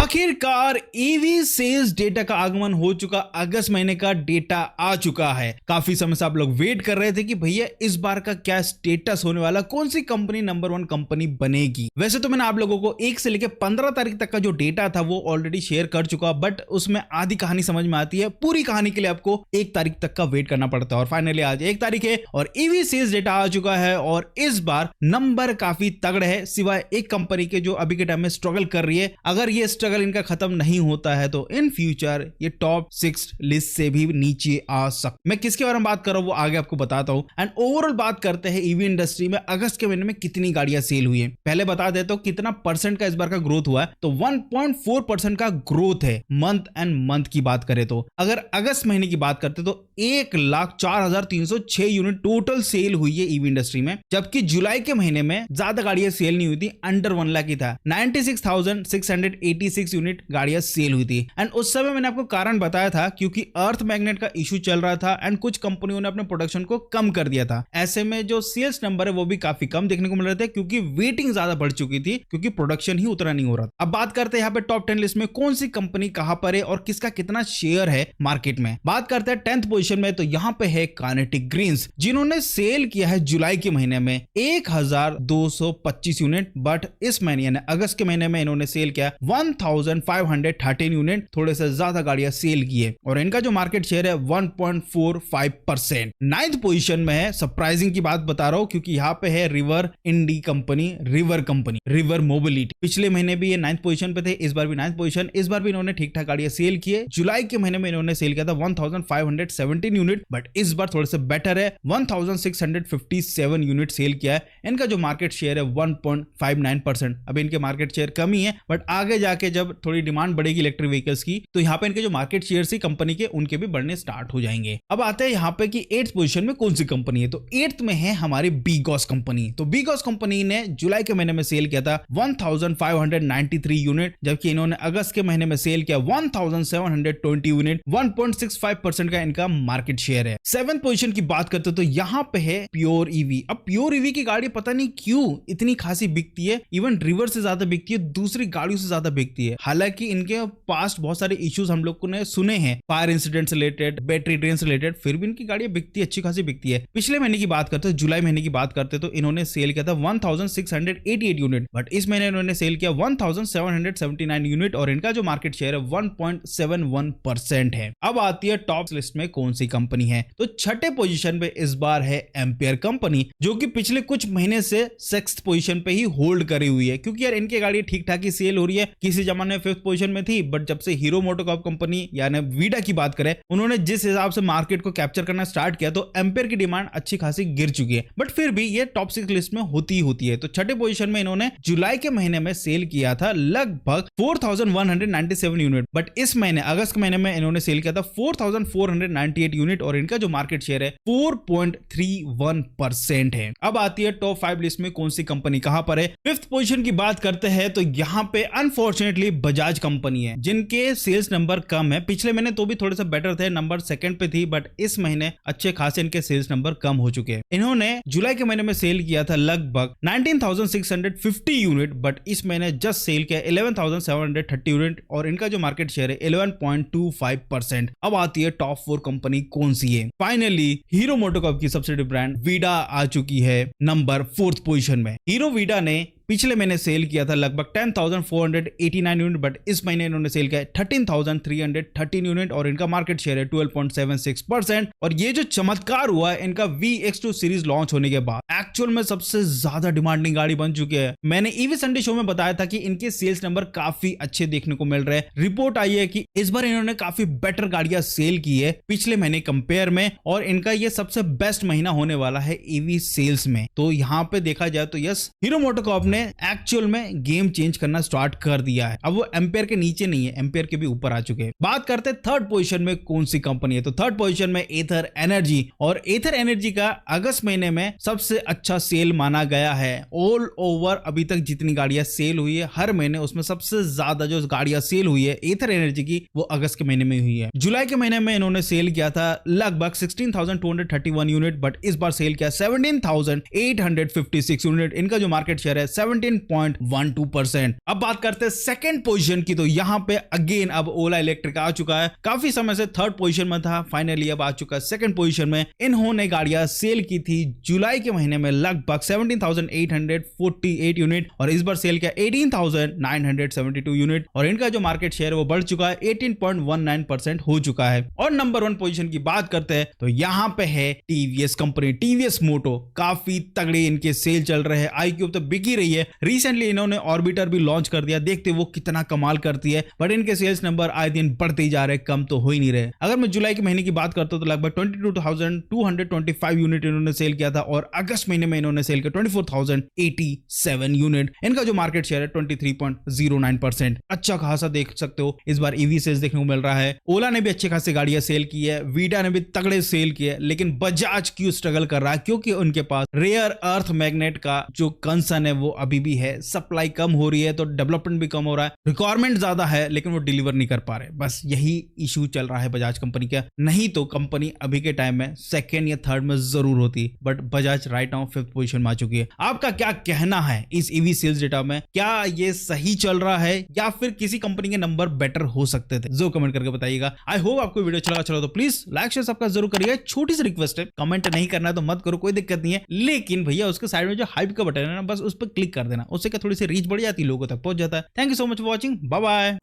आखिरकार EV sales data का आगमन हो चुका। अगस्त महीने का डेटा आ चुका है। काफी समय से आप लोग वेट कर रहे थे कि भैया इस बार का क्या स्टेटस होने वाला, कौन सी कंपनी नंबर 1 कंपनी बनेगी। वैसे तो मैंने आप लोगों को 1 से लेकर 15 तारीख तक का जो डेटा था वो ऑलरेडी शेयर कर चुका, बट उसमें आधी कहानी समझ में आती है। पूरी कहानी के लिए आपको 1 तारीख तक का वेट करना पड़ता है और फाइनली आज 1 तारीख है और ईवी सेल्स डेटा आ चुका है और इस बार नंबर काफी तगड़े है, सिवाय एक कंपनी के जो अभी के टाइम में स्ट्रगल कर रही है। अगर ये स्ट्रगल इनका खत्म नहीं होता है तो इन फ्यूचर ये टॉप 6 लिस्ट से भी नीचे आ सकता। मैं किसके बारे में बात कर रहा हूं वो आगे आपको बताता हूं। एंड ओवरऑल बात करते हैं ईवी इंडस्ट्री में अगस्त के महीने में कितनी गाड़ियां सेल हुई है। पहले बता देता हूं कितना परसेंट का इस बार का ग्रोथ हुआ है, तो 1.4% का ग्रोथ है मंथ एंड मंथ की बात करें तो। अगर अगस्त महीने की बात करते तो 1,04,306 यूनिट टोटल सेल हुई है ईवी इंडस्ट्री में, जबकि जुलाई के महीने में ज्यादा गाड़ियां सेल नहीं हुई थी, अंडर 1 लाख ही था। 96,686 यूनिट गाड़ियां सेल हुई थी। एंड उस समय मैंने आपको कारण बताया था क्योंकि अर्थ मैग्नेट का इशू चल रहा था एंड कुछ कंपनियों ने अपने प्रोडक्शन को कम कर दिया था। ऐसे में जो सेल्स नंबर है वो भी काफी कम देखने को मिल रहे थे क्योंकि वेटिंग ज्यादा बढ़ चुकी थी, क्योंकि प्रोडक्शन ही उतना नहीं हो रहा। अब बात करते हैं यहाँ पे टॉप 10 लिस्ट में कौन सी कंपनी कहां पर है और किसका कितना शेयर है मार्केट में। बात करते हैं 10th पोजीशन में, तो यहाँ पे है काइनेटिक ग्रीन्स, जिन्होंने सेल किया है जुलाई के महीने में 1,225 यूनिट, बट इस महीने यानी अगस्त के महीने में इन्होंने सेल किया 1,513 यूनिट, थोड़े से ज्यादा गाड़ियां सेल की है और इनका जो मार्केट शेयर है 1.45%। 9th पोजीशन में है, सरप्राइजिंग की बात बता रहा हूं क्योंकि यहाँ पे है रिवर मोबिलिटी। पिछले महीने भी ये 9th पोजीशन पे थे, इस बार भी 9th पोजीशन। इस बार भी इन्होंने ठीक ठाक गाड़ियां सेल की है। जुलाई के महीने में इन्होंने सेल किया था 1,517 यूनिट, बट इस बार थोड़े से बेटर है, 1,657 यूनिट सेल किया है। इनका जो मार्केट शेयर है 1.59%। अभी इनके मार्केट शेयर कम ही है, बट आगे जाके जब थोड़ी डिमांड बढ़ेगी इलेक्ट्रिक व्हीकल्स की तो यहाँ पे इनके जो मार्केट शेयर सी कंपनी के उनके भी बढ़ने स्टार्ट हो जाएंगे। अब आते हैं यहाँ पे कि 8th पोजीशन में कौन सी कंपनी है, तो 8th में है हमारी बीगॉस कंपनी। तो बीगॉस कंपनी ने जुलाई के महीने में सेल किया था 1,593 यूनिट, जबकि इन्होंने अगस्त के महीने में सेल किया 1,720 यूनिट। 1.65% का इनका मार्केट शेयर है। 7th पोजीशन की बात करते तो यहाँ पे है प्योर ईवी। अब प्योर ईवी की गाड़ी पता नहीं क्यों इतनी खासी बिकती है, इवन रिवर से ज्यादा बिकती है, दूसरी गाड़ियों से ज्यादा बिकती है। हालांकि इनके पास्ट बहुत सारे इश्यूज हम लोग ने सुने हैं, fire incident related, battery drain से रिलेटेड, फिर भी इनकी गाड़ियां बिकती है, अच्छी खासी बिकती है। पिछले महीने की बात करते जुलाई महीने की बात करते तो इन्होंने सेल किया था 1,688 यूनिट, बट इस महीने इन्होंने सेल किया 1,779 यूनिट और इनका जो मार्केट शेयर है 1.71% है। अब आती है टॉप लिस्ट में कौन सी कंपनी है, तो 6ठे पोजीशन पे इस बार है एम्पियर कंपनी, जो कि पिछले कुछ महीने से 6th पोजीशन पे ही होल्ड करी हुई है, क्योंकि यार इनकी गाड़ी ठीक ठाक ही सेल हो रही है। किसी जमाने में 5th पोजीशन में थी, बट जब से हीरो मोटोकॉर्प कंपनी यानी वीडा की बात करें, उन्होंने जिस हिसाब से मार्केट को कैप्चर करना स्टार्ट किया तो एम्पियर की डिमांड अच्छी खासी गिर चुकी है, बट फिर भी ये टॉप 6 लिस्ट में होती है। तो 6ठे पोजीशन में इन्होंने जुलाई के महीने में सेल किया था लगभग 4,197 यूनिट, बट इस महीने अगस्त के महीने में इन्होंने सेल किया था 4,498 यूनिट और इनका जो मार्केट शेयर है 4.31% है। अब आती है टॉप 5 लिस्ट में कौन सी कंपनी कहां पर है। 5th पोजीशन की बात करते हैं तो यहां पे अनफॉर्चुनेटली बजाज कंपनी है, जिनके सेल्स नंबर कम है। पिछले महीने तो भी थोड़े से बेटर थे, नंबर 2nd पे थी, बट इस महीने अच्छे खासे इनके सेल्स नंबर कम हो चुके हैं। इन्होंने जुलाई के महीने में सेल किया था लगभग 19,650 यूनिट, बट इस महीने जस्ट सेल किया 11,730 यूनिट और इनका जो मार्केट शेयर है 11.25%। अब आती है टॉप 4 कंपनी कौन सी है। फाइनली हीरो मोटोकॉर्प की सब्सिडियरी ब्रांड वीडा आ चुकी है नंबर 4th पोजीशन में। हीरो वीडा ने पिछले महीने सेल किया था लगभग 10,489 यूनिट, बट इस महीने इन्होंने सेल किया 13,313 यूनिट और इनका मार्केट शेयर है 12.76%। और ये जो चमत्कार हुआ है इनका VX2 सीरीज लॉन्च होने के बाद एक्चुअल में सबसे ज्यादा डिमांडिंग गाड़ी बन चुकी है। मैंने ईवी संडे शो में बताया था कि इनके सेल्स नंबर काफी अच्छे देखने को मिल रहे हैं। रिपोर्ट आई है कि इस बार इन्होंने काफी बेटर गाड़ियां सेल की है पिछले महीने कंपेयर में और इनका ये सबसे बेस्ट महीना होने वाला है ईवी सेल्स में। तो यहाँ पे देखा जाए तो यस, हीरो मोटोकॉर्प ने एक्चुअल में गेम चेंज करना स्टार्ट कर दिया है। अब वो एम्पियर के नीचे नहीं है, एम्पियर के भी ऊपर आ चुके हैं। बात करते हैं 3rd पोजीशन में कौन सी कंपनी है, तो 3rd पोजीशन में एथर एनर्जी, और एथर एनर्जी का अगस्त महीने में सबसे अच्छा सेल माना गया है। ऑल ओवर अभी तक जितनी गाड़ियां सेल हुई है हर महीने उसमें सबसे ज्यादा जो गाड़ियां सेल हुई है एथर एनर्जी की वो अगस्त के महीने में हुई है। जुलाई के महीने में इन्होंने सेल किया था लगभग 16,231 यूनिट, बट इस बार सेल किया 17,856 यूनिट। इनका जो मार्केट शेयर है 17.12%। अब बात करते हैं सेकंड पोजीशन की, तो यहाँ पे अगेन अब ओला इलेक्ट्रिक आ चुका है। काफी समय से थर्ड पोजीशन में था, फाइनली अब आ चुका है सेकंड पोजीशन में। इन्होंने गाड़ियां सेल की थी जुलाई के महीने में लगभग 17,848 यूनिट और इस बार सेल किया 18,972 यूनिट और इनका जो मार्केट शेयर है वो बढ़ चुका है 18.19% हो चुका है। और नंबर 1 पोजीशन की बात करते हैं तो यहाँ पे है टीवीएस कंपनी, टीवीएस मोटो। काफी तगड़े इनके सेल चल रहे हैं, iQube तो बिक ही रही है। रिसेंटली इन्होंने ऑर्बिटर भी लॉन्च कर दिया, देखते वो कितना कमाल करती है, बट इनके सेल्स नंबर आए दिन बढ़ते ही जा रहे, कम तो हो ही नहीं रहे। अगर मैं जुलाई के महीने की बात करता हूं तो लगभग 22,225 यूनिट इन्होंने सेल किया था और अगस्त महीने में इन्होंने सेल किया 24,087 यूनिट। इनका जो मार्केट शेयर है 23.09%। अच्छा खासा देख सकते हो इस बार ईवी सेल्स देखने को मिल रहा है। ओला ने भी अच्छी खासी गाड़ियां सेल की है, वीडा ने भी तगड़े सेल किए, लेकिन बजाज क्यों स्ट्रगल कर रहा है? क्योंकि उनके पास रेयर अर्थ मैग्नेट का जो कंसर्न है वो अभी भी है। सप्लाई कम हो रही है तो डेवलपमेंट भी कम हो रहा है, रिक्वायरमेंट ज्यादा है लेकिन वो डिलीवर नहीं कर पा रहे। बस यही इशू चल रहा है बजाज कंपनी का। नहीं तो कंपनी अभी के टाइम में सेकंड या थर्ड में जरूर होती, but Bajaj right now 5th position में आ चुकी है। आपका क्या कहना है इस ईवी सेल्स डेटा में? क्या ये सही चल रहा है या फिर किसी कंपनी के नंबर बेटर हो सकते थे? जो कमेंट करके बताइएगा। आई होप आपको वीडियो अच्छा लगा तो प्लीज लाइक शेयर सबका जरूर करिए। छोटी सी रिक्वेस्ट है, कमेंट नहीं करना है तो मत करो, कोई दिक्कत नहीं है, लेकिन भैया उसके साइड में जो हाइप का बटन है ना, बस उस पर क्लिक कर देना, उससे क्या थोड़ी सी रीच बढ़ जाती है, लोगों तक पहुंच जाता है। Thank you so much for watching, bye bye.